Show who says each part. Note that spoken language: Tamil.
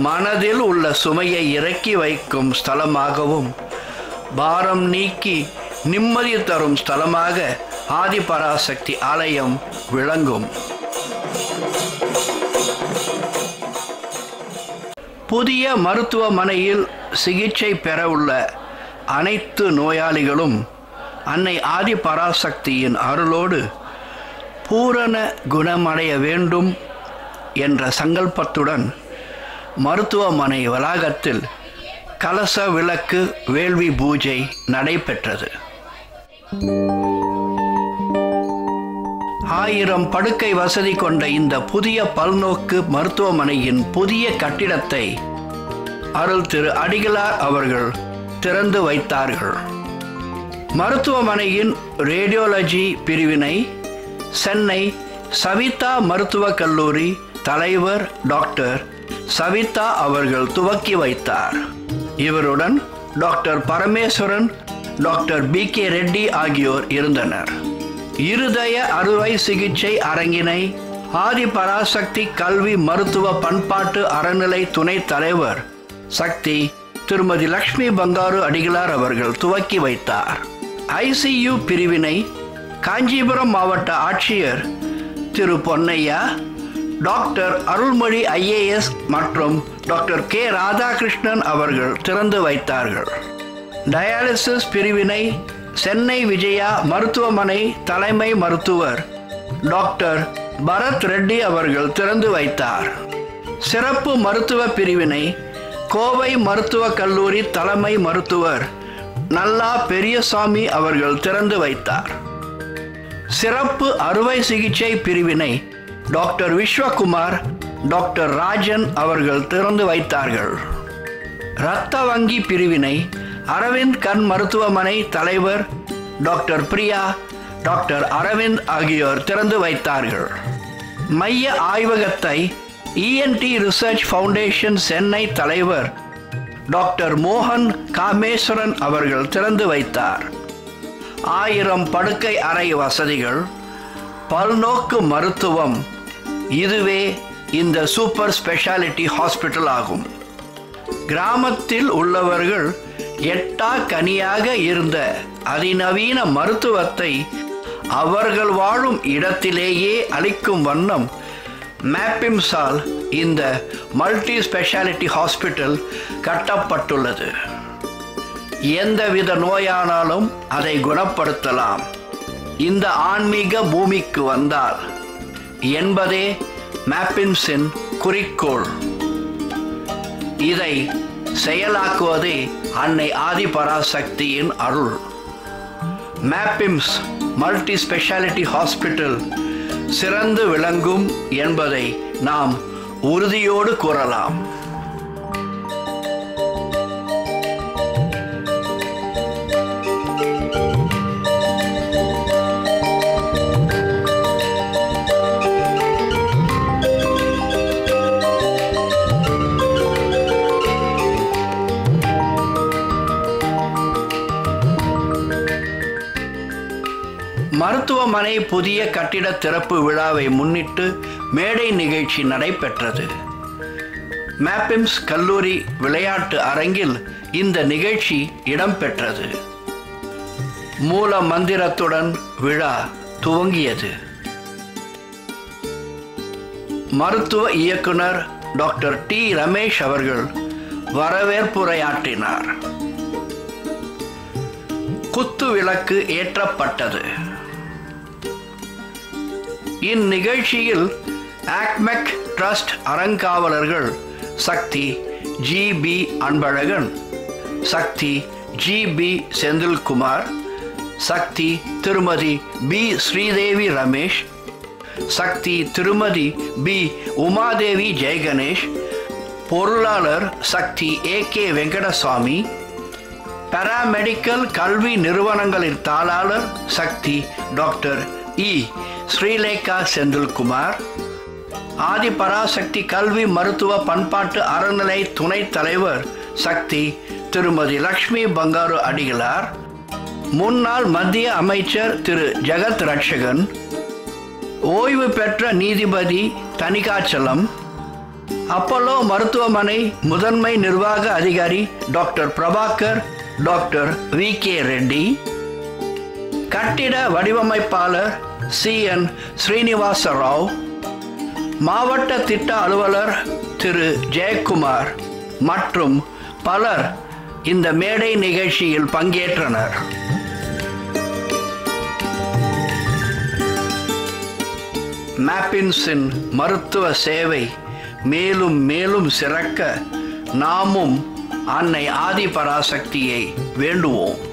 Speaker 1: மனதில் உள்ள சுமையை இறக்கி வைக்கும் ஸ்தலமாகவும் பாரம் நீக்கி நிம்மதி தரும் ஸ்தலமாக ஆதிபராசக்தி ஆலயம் விளங்கும். புதிய மருத்துவமனையில் சிகிச்சை பெற உள்ள அனைத்து நோயாளிகளும் அன்னை ஆதிபராசக்தியின் அருளோடு பூரண குணமடைய வேண்டும் என்ற சங்கல்பத்துடன் மருத்துவமனை வளாகத்தில் கலச விளக்கு வேள்வி பூஜை நடைபெற்றது. 1000 படுக்கை வசதி கொண்ட இந்த புதிய பல்நோக்கு மருத்துவமனையின் புதிய கட்டிடத்தை அருள் திரு அடிகளார் அவர்கள் திறந்து வைத்தார்கள். மருத்துவமனையின் ரேடியோலஜி பிரிவினை சென்னை சவிதா மருத்துவக் கல்லூரி தலைவர் டாக்டர் சவிதா அவர்கள் துவக்கி வைத்தார். இவருடன் doctor Parameswaran, doctor BK Reddy ஆகியோர் இருந்தனர். இருதய அறுவை சிகிச்சை அரங்கினை ஆதிபராசக்தி கல்வி மருத்துவ பண்பாட்டு அறநிலை துணைத் தலைவர் சக்தி திருமதி லக்ஷ்மி பங்காரு அடிகளார் அவர்கள் துவக்கி வைத்தார். ICU பிரிவினை காஞ்சிபுரம் மாவட்ட ஆட்சியர் திரு பொன்னையா, டாக்டர் அருள்மொழி IAS மற்றும் டாக்டர் K ராதாகிருஷ்ணன் அவர்கள் திறந்து வைத்தார்கள். டயாலிசிஸ் பிரிவினை சென்னை விஜயா மருத்துவமனை தலைமை மருத்துவர் டாக்டர் பரத் ரெட்டி அவர்கள் திறந்து வைத்தார். சிறப்பு மருத்துவ பிரிவினை கோவை மருத்துவக் கல்லூரி தலைமை மருத்துவர் நல்லா பெரியசாமி அவர்கள் திறந்து வைத்தார். சிறப்பு அறுவை சிகிச்சை பிரிவினை டாக்டர் விஸ்வகுமார், டாக்டர் ராஜன் அவர்கள் திறந்து வைத்தார்கள். இரத்த வங்கி பிரிவினை அரவிந்த் கண் மருத்துவமனை தலைவர் டாக்டர் பிரியா, டாக்டர் அரவிந்த் ஆகியோர் திறந்து வைத்தார்கள். மைய ஆய்வகத்தை ENT ரிசர்ச் ஃபவுண்டேஷன் சென்னை தலைவர் டாக்டர் மோகன் காமேஸ்வரன் அவர்கள் திறந்து வைத்தார். 1000 படுக்கை அறை வசதிகள், பல்நோக்கு மருத்துவம், இதுவே இந்த சூப்பர் ஸ்பெஷாலிட்டி ஹாஸ்பிட்டல் ஆகும். கிராமத்தில் உள்ளவர்கள் எட்டா கனியாக இருந்த அதிநவீன மருத்துவத்தை அவர்கள் வாழும் இடத்திலேயே அளிக்கும் வண்ணம் மேப்பிம்ஸால் இந்த மல்டி ஸ்பெஷாலிட்டி ஹாஸ்பிட்டல் கட்டப்பட்டுள்ளது. எந்தவித நோயானாலும் அதை குணப்படுத்தலாம் இந்த ஆன்மீக பூமிக்கு வந்தால் என்பதே மேப்பிம்ஸின் குறிக்கோள். இதை செயலாக்குவதே அன்னை ஆதிபராசக்தியின் அருள். மேப்பிம்ஸ் மல்டி ஸ்பெஷாலிட்டி ஹாஸ்பிட்டல் சிறந்து விளங்கும் என்பதை நாம் உறுதியோடு கூறலாம். மருத்துவமனை புதிய கட்டிட திறப்பு விழாவை முன்னிட்டு மேடை நிகழ்ச்சி நடைபெற்றது. மேப்பிம்ஸ் கல்லூரி விளையாட்டு அரங்கில் இந்த நிகழ்ச்சி இடம்பெற்றது. மூல மந்திரத்துடன் விழா துவங்கியது. மருத்துவ இயக்குனர் டாக்டர் T ரமேஷ் அவர்கள் வரவேற்புரையாற்றினார். குத்து விளக்கு ஏற்றப்பட்டது. இந்நிகழ்ச்சியில் ஆக்மெக் ட்ரஸ்ட் அறங்காவலர்கள் சக்தி GB அன்பழகன், சக்தி GB செந்தில்குமார், சக்தி திருமதி B ஸ்ரீதேவி ரமேஷ், சக்தி திருமதி B உமாதேவி ஜெயகணேஷ், பொருளாளர் சக்தி AK வெங்கடசாமி, பாராமெடிக்கல் கல்வி நிறுவனங்களின் தாளாளர் சக்தி டாக்டர் E ஸ்ரீலேகா செந்தில்குமார், ஆதிபராசக்தி கல்வி மருத்துவ பண்பாட்டு அறநிலை துணைத் தலைவர் சக்தி திருமதி லக்ஷ்மி பங்காரு அடிகளார், முன்னாள் மத்திய அமைச்சர் திரு ஜெகத் ரட்சகன், ஓய்வு பெற்ற நீதிபதி தணிகாச்சலம், அப்போலோ மருத்துவமனை முதன்மை நிர்வாக அதிகாரி doctor Prabhakar, doctor VK Reddy, கட்டிட வடிவமைப்பாளர் CN ஸ்ரீனிவாச ராவ், மாவட்ட திட்ட அலுவலர் திரு ஜெயக்குமார் மற்றும் பலர் இந்த மேடை நிகழ்ச்சியில் பங்கேற்றனர். மேப்பின்ஸின் மருத்துவ சேவை மேலும் மேலும் சிறக்க நாமும் அன்னை ஆதிபராசக்தியை வேண்டுவோம்.